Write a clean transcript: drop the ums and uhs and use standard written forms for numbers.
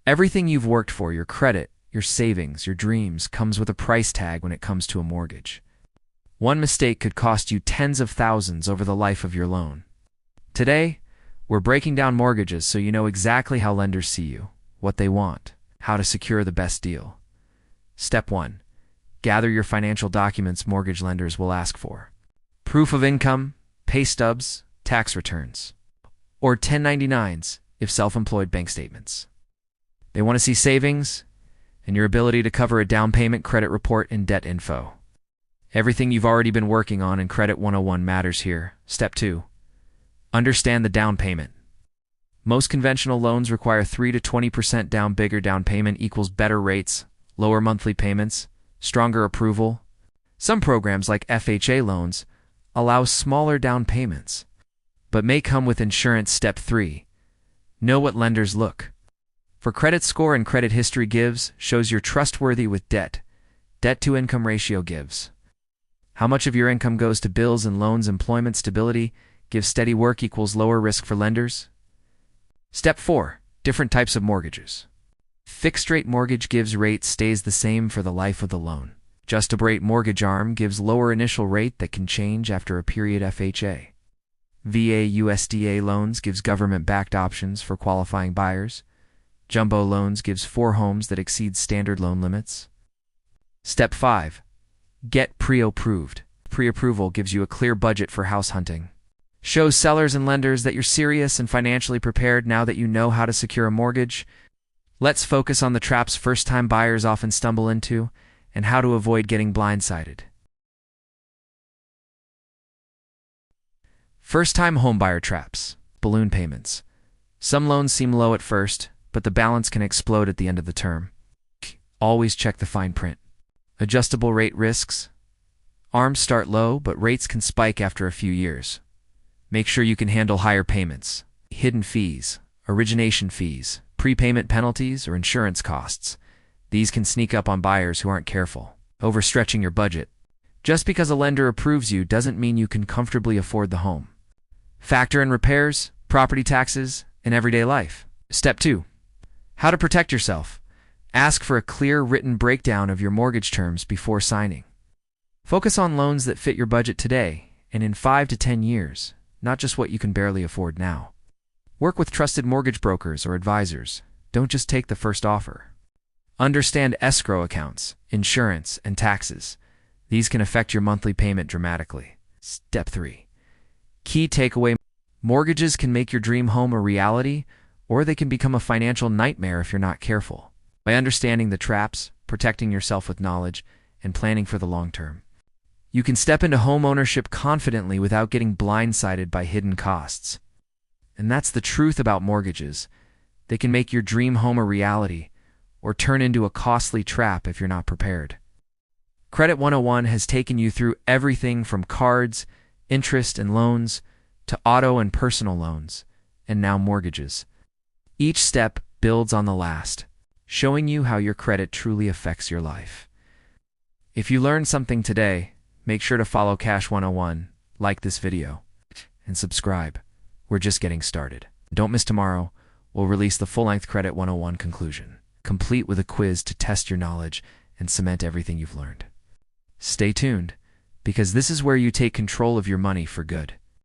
Everything you've worked for, your credit, your savings, your dreams, comes with a price tag when it comes to a mortgage. One mistake could cost you tens of thousands over the life of your loan. Today, we're breaking down mortgages so you know exactly how lenders see you, what they want, how to secure the best deal. Step 1. Gather your financial documents mortgage lenders will ask for. Proof of income, pay stubs, tax returns, or 1099s if self-employed bank statements. They want to see savings and your ability to cover a down payment, credit report, and debt info. Everything you've already been working on in Credit 101 matters here. Step 2. Understand the down payment. Most conventional loans require 3 to 20% down. Bigger down payment equals better rates, lower monthly payments, stronger approval. Some programs like FHA loans allow smaller down payments, but may come with insurance. Step 3. Know what lenders look for. Credit score and credit history shows you're trustworthy with debt. Debt-to-income ratio gives how much of your income goes to bills and loans. Employment stability gives steady work equals lower risk for lenders. Step 4. Different types of mortgages. Fixed-rate mortgage gives rate stays the same for the life of the loan. Adjustable-rate mortgage ARM gives lower initial rate that can change after a period. FHA. VA USDA loans gives government-backed options for qualifying buyers. Jumbo loans gives 4 homes that exceed standard loan limits. Step 5. Get pre-approved. Pre-approval gives you a clear budget for house hunting. Shows sellers and lenders that you're serious and financially prepared. Now that you know how to secure a mortgage, let's focus on the traps first-time buyers often stumble into and how to avoid getting blindsided. First-time homebuyer traps. Balloon payments. Some loans seem low at first, but the balance can explode at the end of the term. Always check the fine print. Adjustable rate risks. ARMs start low, but rates can spike after a few years. Make sure you can handle higher payments. Hidden fees, origination fees, prepayment penalties, or insurance costs. These can sneak up on buyers who aren't careful, overstretching your budget. Just because a lender approves you doesn't mean you can comfortably afford the home. Factor in repairs, property taxes, and everyday life. Step 2. How to protect yourself. Ask for a clear written breakdown of your mortgage terms before signing. Focus on loans that fit your budget today and in 5 to 10 years, not just what you can barely afford now. Work with trusted mortgage brokers or advisors. Don't just take the first offer. Understand escrow accounts, insurance, and taxes. These can affect your monthly payment dramatically. Step 3. Key takeaway. Mortgages can make your dream home a reality, or they can become a financial nightmare if you're not careful. By understanding the traps, protecting yourself with knowledge, and planning for the long term, you can step into home ownership confidently without getting blindsided by hidden costs. And that's the truth about mortgages. They can make your dream home a reality, or turn into a costly trap if you're not prepared. Credit 101 has taken you through everything from cards, interest, and loans, to auto and personal loans, and now mortgages. Each step builds on the last, showing you how your credit truly affects your life. If you learned something today, make sure to follow Cash 101, like this video, and subscribe. We're just getting started. Don't miss tomorrow. We'll release the full-length Credit 101 conclusion, complete with a quiz to test your knowledge and cement everything you've learned. Stay tuned, because this is where you take control of your money for good.